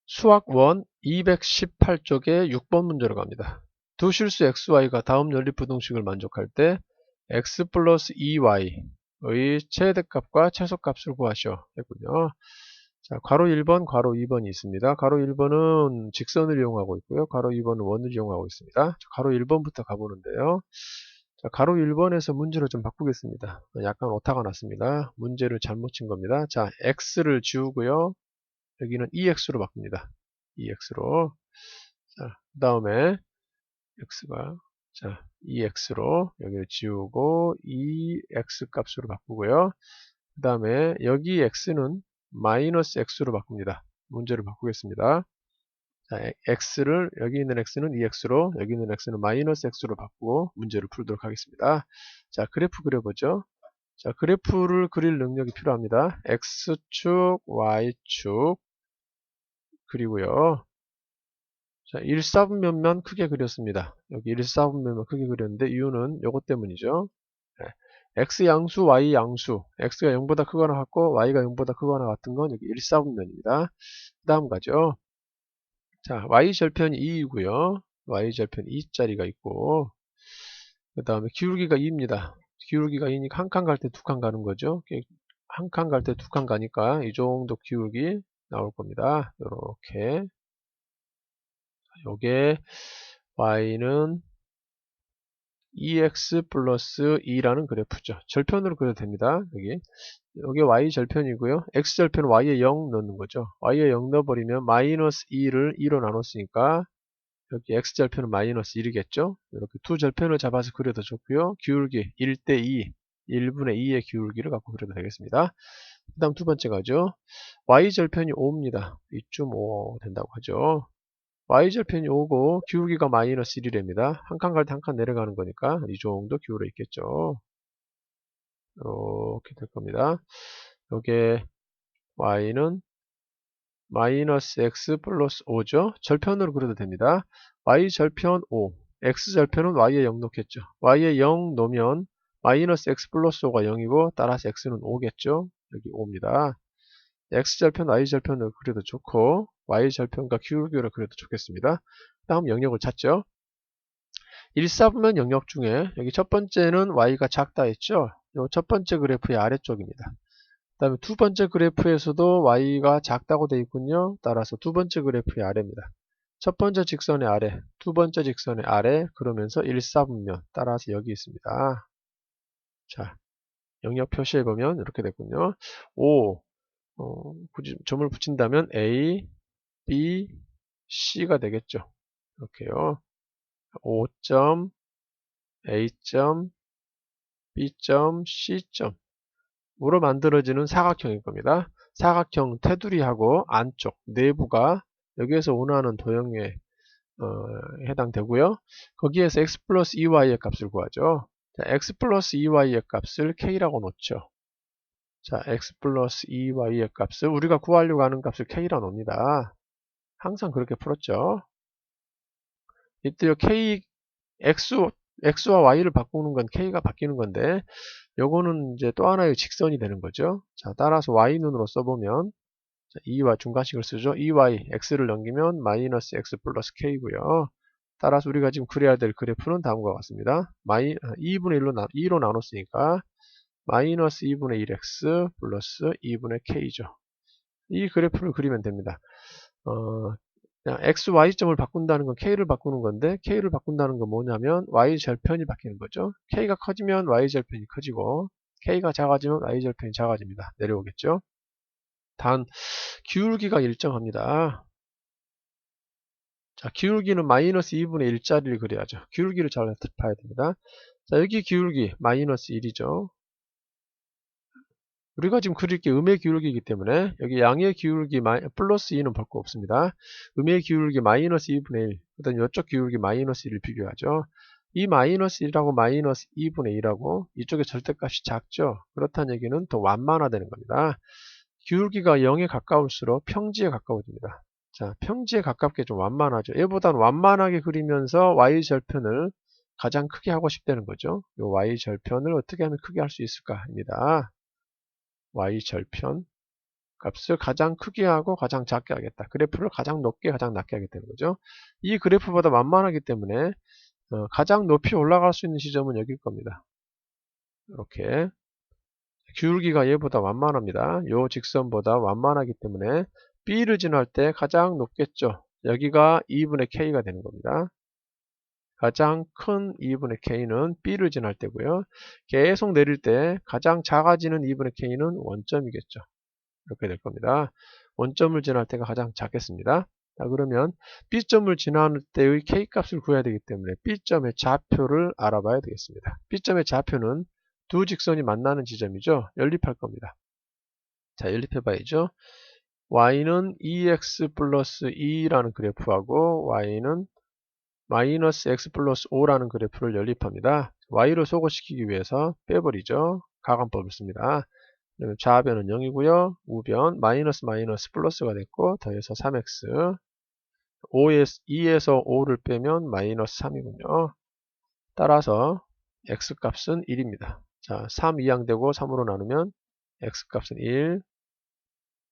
수학 1 218쪽에 6번 문제로 갑니다. 두 실수 xy가 다음 연립부등식을 만족할 때 x 플러스 2y의 최대값과 최소값을 구하시오 했군요. 자, 괄호 1번, 괄호 2번이 있습니다. 괄호 1번은 직선을 이용하고 있고요. 괄호 2번은 원을 이용하고 있습니다. 괄호 1번부터 가보는데요. 자, 괄호 1번에서 문제를 좀 바꾸겠습니다. 약간 오타가 났습니다. 문제를 잘못 친 겁니다. 자, x를 지우고요. 여기는 EX로 바꿉니다. EX로. 자, 그 다음에 X가, 자, EX로 여기를 지우고 EX 값으로 바꾸고요. 그 다음에 여기 X는 마이너스 X로 바꿉니다. 문제를 바꾸겠습니다. 자, X를, 여기 있는 X는 EX로, 여기 있는 X는 마이너스 X로 바꾸고 문제를 풀도록 하겠습니다. 자, 그래프 그려보죠. 자, 그래프를 그릴 능력이 필요합니다. X축, Y축, 그리고요. 자, 1사분면만 크게 그렸습니다. 여기 1사분면만 크게 그렸는데 이유는 요것 때문이죠. 네. x 양수, y 양수, x가 0보다 크거나 같고 y가 0보다 크거나 같은 건 여기 1사분면입니다. 그 다음 가죠. 자, y절편이 2이고요. y절편 2짜리가 있고 그 다음에 기울기가 2입니다. 기울기가 2니까 한 칸 갈 때 두 칸 가는 거죠. 한 칸 갈 때 두 칸 가니까 이 정도 기울기 나올 겁니다. 요렇게 요게 y는 EX 플러스 2라는 그래프죠. 절편으로 그려도 됩니다. 여기 Y 절편이고요. X 절편 Y에 0 넣는 거죠. Y에 0 넣어버리면 마이너스 2를 2로 나눴으니까 여기 X 절편은 마이너스 1이겠죠. 이렇게 두 절편을 잡아서 그려도 좋고요. 기울기 1대 2, 1분의 2의 기울기를 갖고 그려도 되겠습니다. 그 다음 두 번째 가죠. Y 절편이 5입니다. 이쯤 5 된다고 하죠. y절편이 오고 기울기가 마이너스 1이랍니다. 한 칸 갈 때 한 칸 내려가는 거니까 이 정도 기울어 있겠죠. 이렇게 될 겁니다. 요게 y는 마이너스 x 플러스 5죠. 절편으로 그려도 됩니다. y절편 5, x절편은 y에 0 놓겠죠. y에 0 놓으면 마이너스 x 플러스 5가 0이고 따라서 x는 5겠죠. 여기 5입니다. x절편, y절편으로 그려도 좋고 y절편과 기울기로 그려도 좋겠습니다. 다음 영역을 찾죠. 1사분면 영역 중에 여기 첫 번째는 y가 작다 했죠. 요 첫 번째 그래프의 아래쪽입니다. 그 다음에 두 번째 그래프에서도 y가 작다고 되어 있군요. 따라서 두 번째 그래프의 아래입니다. 첫 번째 직선의 아래, 두 번째 직선의 아래, 그러면서 1사분면 따라서 여기 있습니다. 자, 영역 표시해보면 이렇게 됐군요. 5, 점을 붙인다면 A, B, C가 되겠죠. 이렇게요. 5점, A점, B점, C점 으로 만들어지는 사각형일 겁니다. 사각형 테두리하고 안쪽 내부가 여기에서 원하는 도형에 해당되고요. 거기에서 x 플러스 2y의 값을 구하죠. 자, x 플러스 2y의 값을 k라고 놓죠. 자, x 플러스 2y의 값을 우리가 구하려고 하는 값을 k라 놓습니다. 항상 그렇게 풀었죠. 이때요 k x와 y를 바꾸는 건 k가 바뀌는 건데 요거는 이제 또 하나의 직선이 되는 거죠. 자, 따라서 y눈으로 써보면 자, 2와 중간식을 쓰죠. 2y, x를 넘기면 마이너스 x 플러스 k고요. 따라서 우리가 지금 그려야 될 그래프는 다음과 같습니다. 2분의 2로 나눴으니까 마이너스 2분의 1x 플러스 2분의 k죠. 이 그래프를 그리면 됩니다. 그냥 x, y점을 바꾼다는 건 k를 바꾸는 건데 k를 바꾼다는 건 뭐냐면 y절편이 바뀌는 거죠. k가 커지면 y절편이 커지고 k가 작아지면 y절편이 작아집니다. 내려오겠죠. 단 기울기가 일정합니다. 자, 기울기는 마이너스 2분의 1짜리를 그려야죠. 기울기를 잘 봐야 됩니다. 자, 여기 기울기 마이너스 1이죠. 우리가 지금 그릴 게 음의 기울기이기 때문에 여기 양의 기울기 플러스 2는 볼 거 없습니다. 음의 기울기 마이너스 2분의 1, 그 다음 이쪽 기울기 마이너스 1을 비교하죠. 이 마이너스 1하고 마이너스 2분의 1하고 이쪽의 절대값이 작죠. 그렇다는 얘기는 더 완만화되는 겁니다. 기울기가 0에 가까울수록 평지에 가까워집니다. 자, 평지에 가깝게 좀 완만하죠. 얘보다는 완만하게 그리면서 y절편을 가장 크게 하고 싶다는 거죠. 이 y절편을 어떻게 하면 크게 할 수 있을까? 입니다. y절편 값을 가장 크게 하고 가장 작게 하겠다. 그래프를 가장 높게 가장 낮게 하겠다는 거죠. 이 그래프보다 만만하기 때문에 가장 높이 올라갈 수 있는 지점은 여기일 겁니다. 이렇게 기울기가 얘보다 완만합니다. 요 직선보다 완만하기 때문에 B를 지날 때 가장 높겠죠. 여기가 2분의 K가 되는 겁니다. 가장 큰 2분의 K는 B를 지날 때고요. 계속 내릴 때 가장 작아지는 2분의 K는 원점이겠죠. 이렇게 될 겁니다. 원점을 지날 때가 가장 작겠습니다. 자, 그러면 B점을 지나는 때의 K값을 구해야 되기 때문에 B점의 좌표를 알아봐야 되겠습니다. B점의 좌표는 두 직선이 만나는 지점이죠. 연립할 겁니다. 자, 연립해 봐야죠. y는 2x 플러스 2라는 그래프하고 y는 마이너스 x 플러스 5라는 그래프를 연립합니다. y를 소거시키기 위해서 빼버리죠. 가감법을 씁니다. 좌변은 0이고요. 우변 마이너스 마이너스 플러스가 됐고 더해서 3x 2에서 5를 빼면 마이너스 3이군요. 따라서 x값은 1입니다. 자, 3 이항되고 3으로 나누면 x값은 1,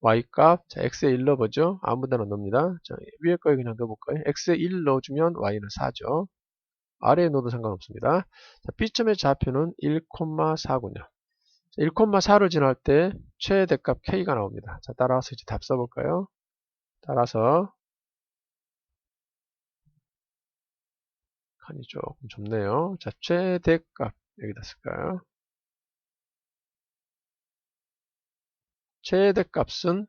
y값, 자, x에 1 넣어보죠. 아무데나 넣습니다. 자, 위에 거에 그냥 넣어볼까요? x에 1 넣어주면 y는 4죠. 아래에 넣어도 상관없습니다. 자, B점의 좌표는 1,4군요. 1,4를 지날 때 최대값 K가 나옵니다. 자, 따라서 이제 답 써볼까요? 따라서 칸이 조금 좁네요. 자, 최대값 여기다 쓸까요? 최대값은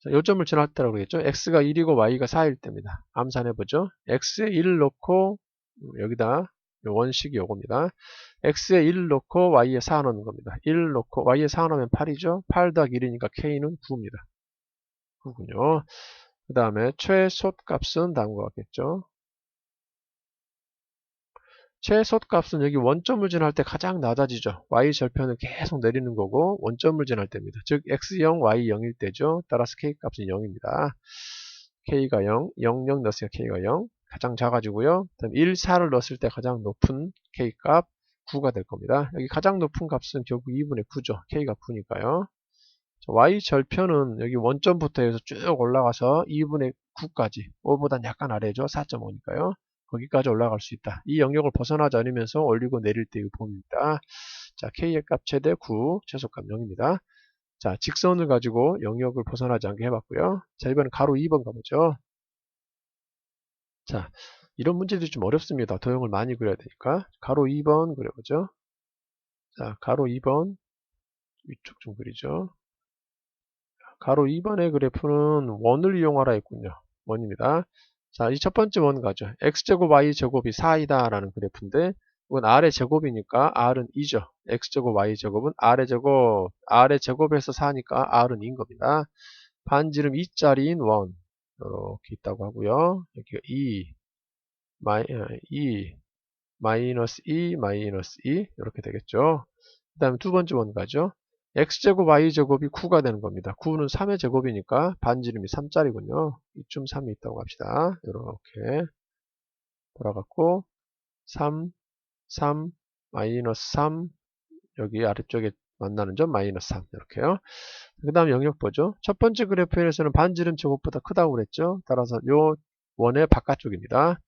요점을 지날 때라고 그러겠죠. x가 1이고 y가 4일 때입니다. 암산해보죠. x에 1을 넣고 여기다 원식이 요겁니다. x에 1 넣고 y에 4 넣는 겁니다. 1 넣고 y에 4 넣으면 8이죠. 8 더하기 1이니까 k는 9입니다. 9군요. 그 다음에 최소값은 다음과 같겠죠. 최소값은 여기 원점을 지날 때 가장 낮아지죠. y절편은 계속 내리는 거고 원점을 지날 때입니다. 즉 x0, y0일 때죠. 따라서 k값은 0입니다. k가 0, 0, 0 넣었으니까 k가 0 가장 작아지고요. 그다음 1, 4를 넣었을 때 가장 높은 k값 9가 될 겁니다. 여기 가장 높은 값은 결국 2분의 9죠. k가 9니까요. y절편은 여기 원점부터 해서 쭉 올라가서 2분의 9까지 5보단 약간 아래죠. 4.5니까요. 거기까지 올라갈 수 있다. 이 영역을 벗어나지 않으면서 올리고 내릴 때의 범위입니다. 자, k의 값 최대 9, 최소값 0입니다. 자, 직선을 가지고 영역을 벗어나지 않게 해봤고요. 자, 이번엔 가로 2번 가보죠. 자, 이런 문제들이 좀 어렵습니다. 도형을 많이 그려야 되니까. 가로 2번 그려보죠. 자, 가로 2번 위쪽 좀 그리죠. 가로 2번의 그래프는 원을 이용하라 했군요. 원입니다. 자, 이 첫 번째 원 가죠. x제곱 y제곱이 4이다 라는 그래프인데 이건 r의 제곱이니까 r은 2죠. x제곱 y제곱은 r의 제곱, r의 제곱에서 4니까 r은 2인 겁니다. 반지름 2짜리인 원 이렇게 있다고 하고요. 여기가 2, 마이너스 2, 마이너스 2 이렇게 되겠죠. 그 다음에 두 번째 원 가죠. x제곱 y제곱이 9가 되는 겁니다. 9는 3의 제곱이니까 반지름이 3짜리군요. 이쯤 3이 있다고 합시다. 이렇게 돌아갔고 3, 3, 마이너스 3 여기 아래쪽에 만나는 점 마이너스 3 이렇게요. 그 다음 영역 보죠. 첫 번째 그래프에서는 반지름 제곱보다 크다고 그랬죠. 따라서 요 원의 바깥쪽입니다.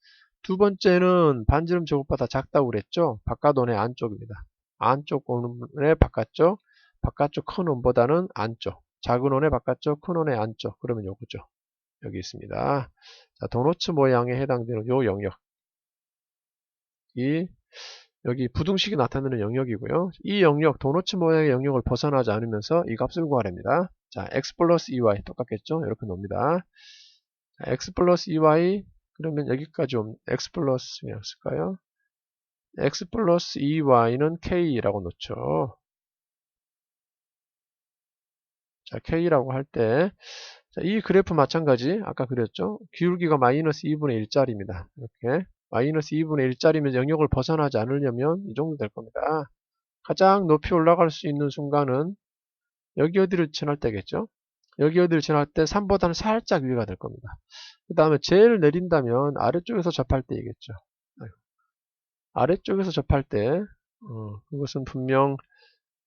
두 번째는 반지름 제곱보다 작다고 그랬죠. 바깥원의 안쪽입니다. 안쪽 원의 바깥쪽, 바깥쪽 큰 원보다는 안쪽, 작은 원의 바깥쪽, 큰 원의 안쪽. 그러면 요거죠. 여기 있습니다. 자, 도너츠 모양에 해당되는 요 영역이 여기 부등식이 나타나는 영역이고요. 이 영역, 도너츠 모양의 영역을 벗어나지 않으면서 이 값을 구하랍니다. 자, x 플러스 2y 똑같겠죠? 이렇게 놓습니다. 자, x 플러스 2y 그러면 여기까지 오면 x 플러스 그냥 쓸까요? x 플러스 2y는 k라고 놓죠. 자, k라고 할 때, 자, 이 그래프 마찬가지, 아까 그렸죠? 기울기가 마이너스 2분의 1짜리입니다. 이렇게. 마이너스 2분의 1짜리면 영역을 벗어나지 않으려면 이 정도 될 겁니다. 가장 높이 올라갈 수 있는 순간은 여기 어디를 지날 때겠죠? 여기 어디를 지날 때 3보다는 살짝 위가 될 겁니다. 그 다음에 제일 내린다면 아래쪽에서 접할 때이겠죠. 아래쪽에서 접할 때, 그것은 분명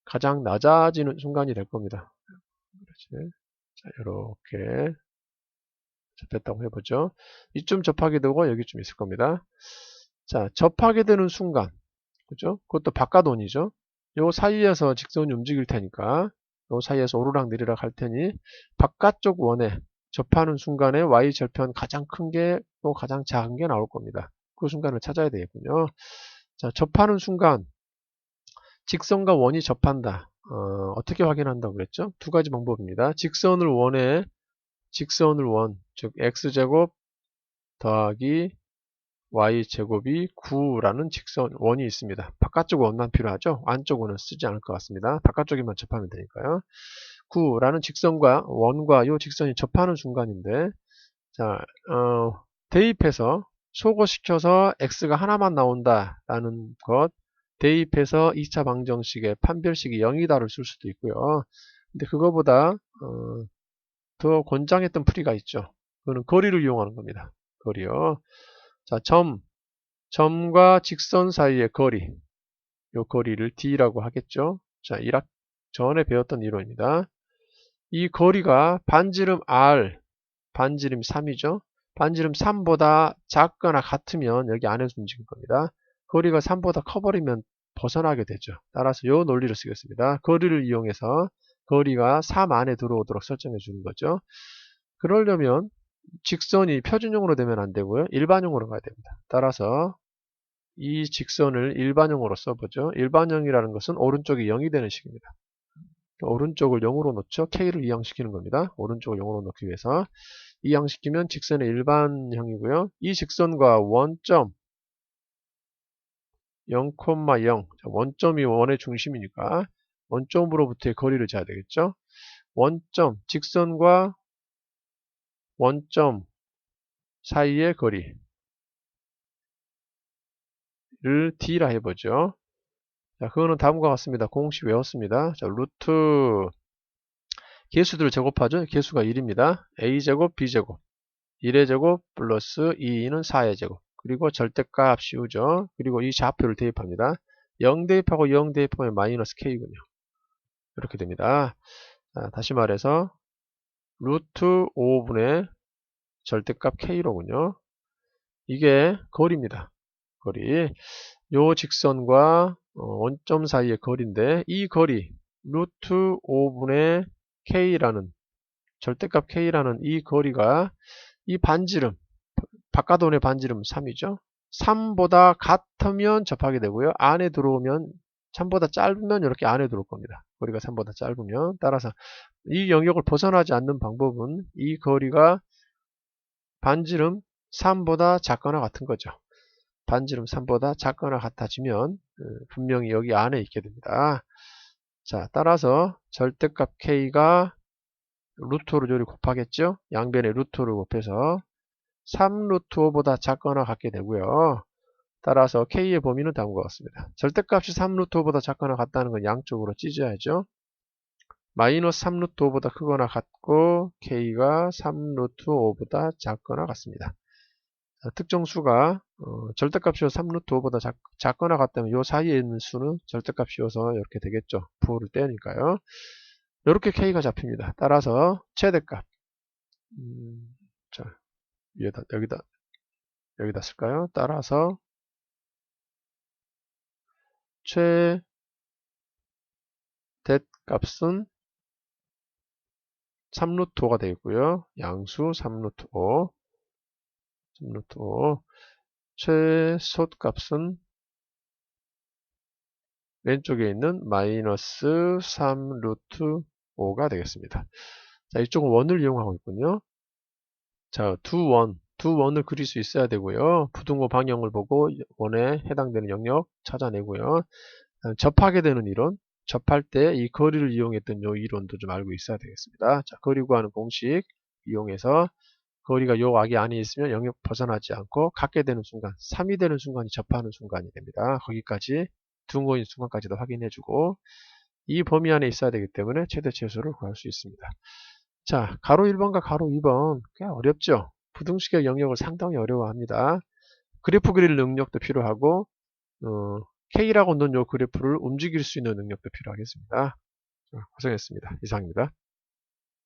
가장 낮아지는 순간이 될 겁니다. 자, 이렇게 접했다고 해보죠. 이쯤 접하게 되고 여기쯤 있을 겁니다. 자, 접하게 되는 순간, 그죠? 그것도 바깥원이죠. 요 사이에서 직선이 움직일 테니까, 요 사이에서 오르락 내리락 할 테니, 바깥쪽 원에 접하는 순간에 Y절편 가장 큰 게 또 가장 작은 게 나올 겁니다. 그 순간을 찾아야 되겠군요. 자, 접하는 순간, 직선과 원이 접한다. 어떻게 확인한다고 그랬죠? 두 가지 방법입니다. 직선을 원, 즉 x제곱 더하기 y제곱이 9라는 직선 원이 있습니다. 바깥쪽 원만 필요하죠? 안쪽 원은 쓰지 않을 것 같습니다. 바깥쪽에만 접하면 되니까요. 9라는 직선과 원과 이 직선이 접하는 순간인데, 자, 대입해서 소거시켜서 x가 하나만 나온다라는 것, 대입해서 2차 방정식의 판별식이 0이다를 쓸 수도 있고요. 근데 그거보다 더 권장했던 풀이가 있죠. 그거는 거리를 이용하는 겁니다. 거리요. 자, 점과 직선 사이의 거리, 요 거리를 d라고 하겠죠. 자, 1학 전에 배웠던 이론입니다. 이 거리가 반지름 r, 반지름 3이죠. 반지름 3보다 작거나 같으면 여기 안에서 움직일 겁니다. 거리가 3보다 커버리면 벗어나게 되죠. 따라서 요 논리를 쓰겠습니다. 거리를 이용해서 거리가 3 안에 들어오도록 설정해 주는 거죠. 그러려면 직선이 표준형으로 되면 안 되고요. 일반형으로 가야 됩니다. 따라서 이 직선을 일반형으로 써보죠. 일반형이라는 것은 오른쪽이 0이 되는 식입니다. 오른쪽을 0으로 놓죠. K를 이항시키는 겁니다. 오른쪽을 0으로 놓기 위해서. 이항시키면 직선의 일반형이고요. 이 직선과 원점 0,0 원점이 원의 중심이니까 원점으로부터의 거리를 재야 되겠죠. 원점, 직선과 원점 사이의 거리를 D라 해보죠. 자, 그거는 다음과 같습니다. 공식 외웠습니다. 자, 루트 개수들을 제곱하죠. 개수가 1입니다. A제곱, B제곱. 1의 제곱 플러스 2는 4의 제곱. 그리고 절대값 씌우죠. 그리고 이 좌표를 대입합니다. 0 대입하고 0 대입하면 마이너스 K군요. 이렇게 됩니다. 자, 다시 말해서 루트 5분의 절대값 K로군요. 이게 거리입니다. 거리. 요 직선과 원점 사이의 거리인데 이 거리 루트 5분의 K라는 절대값 K라는 이 거리가 이 반지름 바깥원의 반지름 3이죠. 3보다 같으면 접하게 되고요. 안에 들어오면 3보다 짧으면 이렇게 안에 들어올 겁니다. 거리가 3보다 짧으면. 따라서 이 영역을 벗어나지 않는 방법은 이 거리가 반지름 3보다 작거나 같은 거죠. 반지름 3보다 작거나 같아지면 분명히 여기 안에 있게 됩니다. 자, 따라서 절대값 K가 루트로 요리 곱하겠죠. 양변에 루트를 곱해서 3 루트 5보다 작거나 같게 되고요. 따라서 K의 범위는 다음과 같습니다. 절대값이 3 루트 5보다 작거나 같다는 건 양쪽으로 찢어야죠. 마이너스 3 루트 5보다 크거나 같고 K가 3 루트 5보다 작거나 같습니다. 특정 수가 절대값이어 3 루트 5보다 작거나 같다면 이 사이에 있는 수는 절대값이어서 이렇게 되겠죠. 부호를 떼니까요. 이렇게 K가 잡힙니다. 따라서 최대값 자, 여기다 쓸까요? 따라서 최대값은 3 루트 5가 되겠고요. 양수 3 루트 5 최소값은 왼쪽에 있는 마이너스 3 루트 5가 되겠습니다. 자, 이쪽은 원을 이용하고 있군요. 자, 두 원을 그릴 수 있어야 되고요. 부등호 방향을 보고 원에 해당되는 영역 찾아내고요. 접하게 되는 이론, 접할 때 이 거리를 이용했던 요 이론도 좀 알고 있어야 되겠습니다. 자, 거리 구하는 공식 이용해서 거리가 요 악이 안에 있으면 영역 벗어나지 않고 갖게 되는 순간, 3이 되는 순간이 접하는 순간이 됩니다. 거기까지 둥어인 순간까지도 확인해주고 이 범위 안에 있어야 되기 때문에 최대 최소를 구할 수 있습니다. 자, 가로 1번과 가로 2번 꽤 어렵죠? 부등식의 영역을 상당히 어려워합니다. 그래프 그릴 능력도 필요하고 K라고 넣은 요 그래프를 움직일 수 있는 능력도 필요하겠습니다. 고생했습니다. 이상입니다.